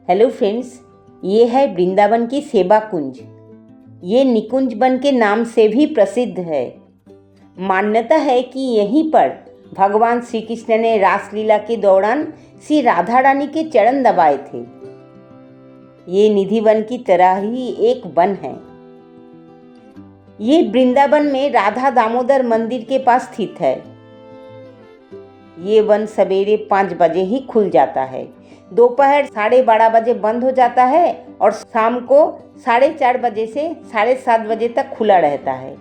Hello friends, ये है वृंदावन की सेवा कुंज। ये निकुंज वन के नाम से भी प्रसिद्ध है। मान्यता है कि यहीं पर भगवान श्री कृष्ण ने रासलीला के दौरान श्री राधा रानी के चरण दबाए थे। ये निधि वन की तरह ही एक वन है। ये वृंदावन में राधा दामोदर मंदिर के पास स्थित है। ये वन सवेरे 5 बजे ही खुल जाता है, दोपहर 12:30 बजे बंद हो जाता है और शाम को 4:30 बजे से 7:30 बजे तक खुला रहता है।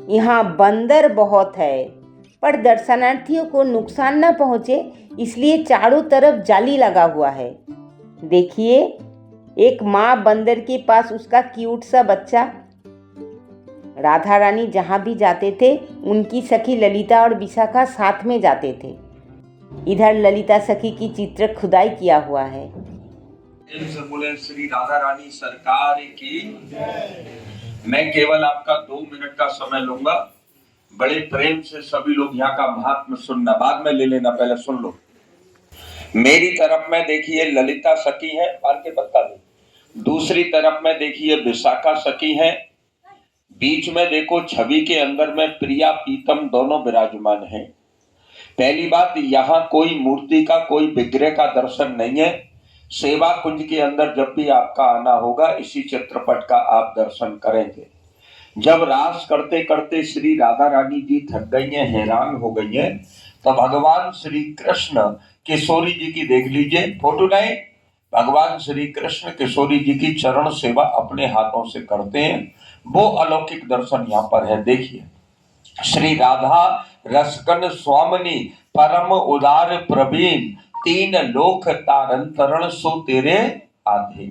यहाँ बंदर बहुत है, पर दर्शनार्थियों को नुकसान न पहुँचे इसलिए चारों तरफ जाली लगा हुआ है। देखिए, एक माँ बंदर के पास उसका क्यूट सा बच्चा। राधा रानी जहाँ भी जाते थे उनकी सखी ललिता और विशाखा साथ में जाते थे। इधर ललिता सखी की चित्र खुदाई किया हुआ है। बोले श्री राधा रानी सरकार की। मैं केवल आपका 2 मिनट का समय लूंगा। बड़े प्रेम से सभी लोग यहाँ का महात्मा सुनना, बाद में ले लेना, पहले सुन लो। मेरी तरफ में देखिए ललिता सखी है, पान के पत्ता दे। दूसरी तरफ में देखिए विशाखा सखी है। बीच में देखो छवि के अंदर में प्रिया पीतम दोनों विराजमान हैं। पहली बात, यहाँ कोई मूर्ति का, कोई विग्रह का दर्शन नहीं है। सेवा कुंज के अंदर जब भी आपका आना होगा इसी चित्रपट का आप दर्शन करेंगे। जब रास करते करते श्री राधा रानी जी थक गई हैं, हैरान हो गई हैं, तो भगवान श्री कृष्ण किशोरी जी की देख लीजिए, फोटो नहीं, भगवान श्री कृष्ण किशोरी जी की चरण सेवा अपने हाथों से करते हैं। वो अलौकिक दर्शन यहाँ पर है। देखिए, श्री राधा रसकन स्वामिनी परम उदार प्रवीण, 3 लोक तारंतरण सो तेरे आधे।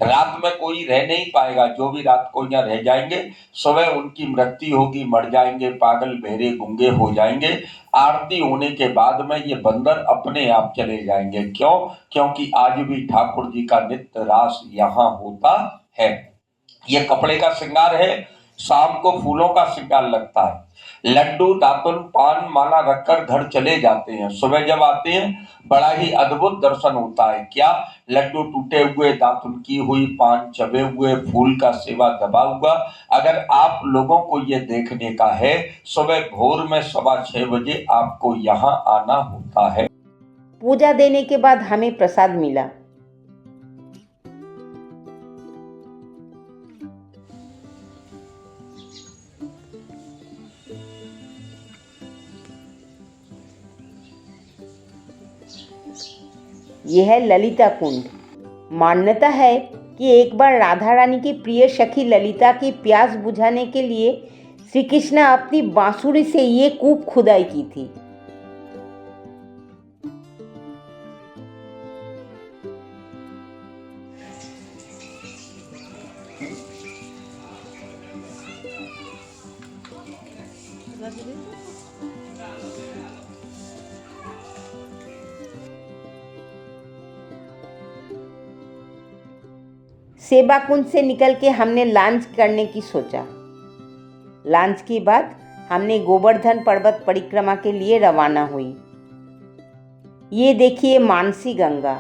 रात में कोई रह नहीं पाएगा, जो भी रात को यहाँ रह जाएंगे सुबह उनकी मृत्यु होगी, मर जाएंगे, पागल बहरे गूंगे हो जाएंगे। आरती होने के बाद में ये बंदर अपने आप चले जाएंगे। क्यों? क्योंकि आज भी ठाकुर जी का नित्य रास यहाँ होता है। ये कपड़े का श्रृंगार है, शाम को फूलों का श्रृंगार लगता है। लड्डू दातुन पान माला रखकर घर चले जाते हैं। सुबह जब आते हैं बड़ा ही अद्भुत दर्शन होता है। क्या? लड्डू टूटे हुए, दातुन की हुई, पान चबे हुए, फूल का सेवा दबा हुआ। अगर आप लोगों को ये देखने का है, सुबह भोर में 6:15 बजे आपको यहाँ आना होता है। पूजा देने के बाद हमें प्रसाद मिला। यह है ललिता कुंड। मान्यता है कि एक बार राधा रानी की प्रिय सखी ललिता की प्यास बुझाने के लिए श्री कृष्ण अपनी बांसुरी से ये कूप खुदाई की थी। सेवा कुंज से निकल के हमने लॉन्च करने की सोचा। लॉन्च के बाद हमने गोवर्धन पर्वत परिक्रमा के लिए रवाना हुई। ये देखिए मानसी गंगा।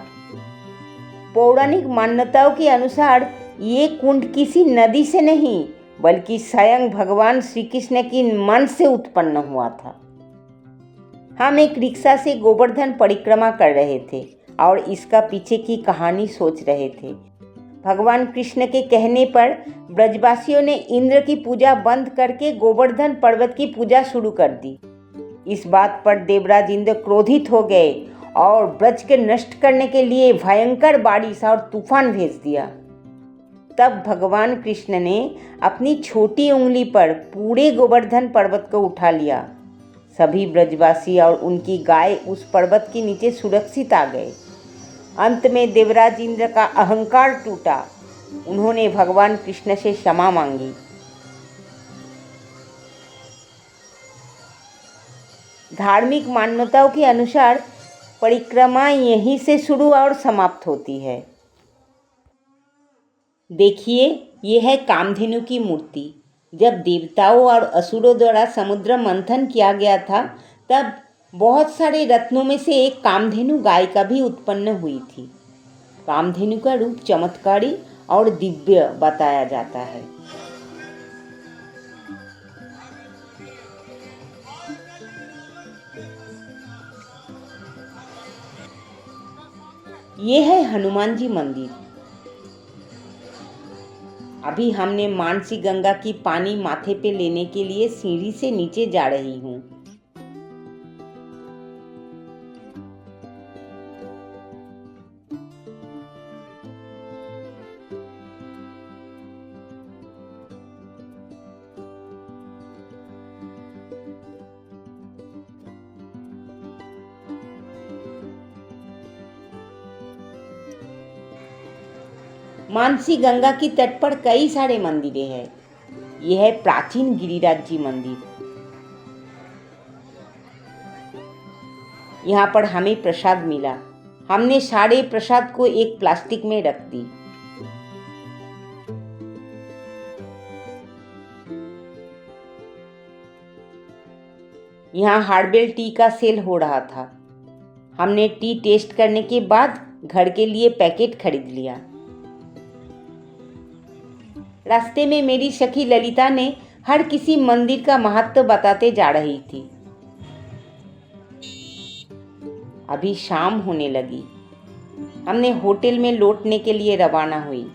पौराणिक मान्यताओं के अनुसार ये कुंड किसी नदी से नहीं बल्कि स्वयं भगवान श्री कृष्ण की मन से उत्पन्न हुआ था। हम एक रिक्शा से गोवर्धन परिक्रमा कर रहे थे और इसका पीछे की कहानी सोच रहे थे। भगवान कृष्ण के कहने पर ब्रजवासियों ने इंद्र की पूजा बंद करके गोवर्धन पर्वत की पूजा शुरू कर दी। इस बात पर देवराज इंद्र क्रोधित हो गए और ब्रज के नष्ट करने के लिए भयंकर बारिश और तूफान भेज दिया। तब भगवान कृष्ण ने अपनी छोटी उंगली पर पूरे गोवर्धन पर्वत को उठा लिया। सभी ब्रजवासी और उनकी गाय उस पर्वत के नीचे सुरक्षित आ गए। अंत में देवराज इंद्र का अहंकार टूटा। उन्होंने भगवान कृष्ण से क्षमा मांगी। धार्मिक मान्यताओं के अनुसार परिक्रमा यहीं से शुरू और समाप्त होती है। देखिए, ये है कामधेनु की मूर्ति। जब देवताओं और असुरों द्वारा समुद्र मंथन किया गया था, तब बहुत सारे रत्नों में से एक कामधेनु गाय का भी उत्पन्न हुई थी। कामधेनु का रूप चमत्कारी और दिव्य बताया जाता है। ये है हनुमान जी मंदिर। अभी हमने मानसी गंगा की पानी माथे पे लेने के लिए सीढ़ी से नीचे जा रही हूँ। मानसी गंगा की तट पर कई सारे मंदिरें हैं। यह है प्राचीन गिरिराज जी मंदिर। यहाँ पर हमें प्रसाद मिला। हमने सारे प्रसाद को एक प्लास्टिक में रख दी। यहाँ हर्बल टी का सेल हो रहा था। हमने टी टेस्ट करने के बाद घर के लिए पैकेट खरीद लिया। रास्ते में मेरी सखी ललिता ने हर किसी मंदिर का महत्व बताते जा रही थी। अभी शाम होने लगी। हमने होटल में लौटने के लिए रवाना हुई।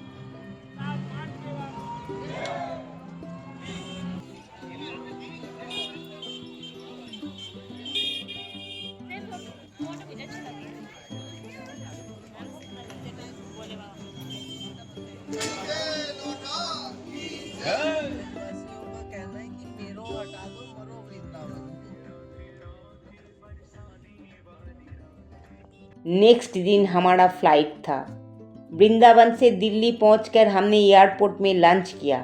नेक्स्ट दिन हमारा फ्लाइट था। वृंदावन से दिल्ली पहुंचकर हमने एयरपोर्ट में लंच किया।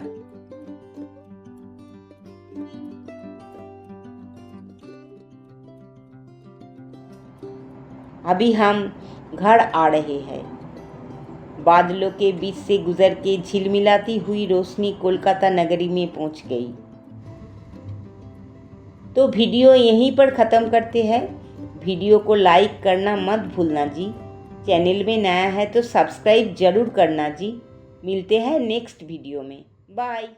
अभी हम घर आ रहे हैं। बादलों के बीच से गुजर के झिलमिलाती हुई रोशनी कोलकाता नगरी में पहुंच गई। तो वीडियो यहीं पर ख़त्म करते हैं। वीडियो को लाइक करना मत भूलना जी। चैनल में नया है तो सब्सक्राइब जरूर करना जी। मिलते हैं नेक्स्ट वीडियो में। बाय।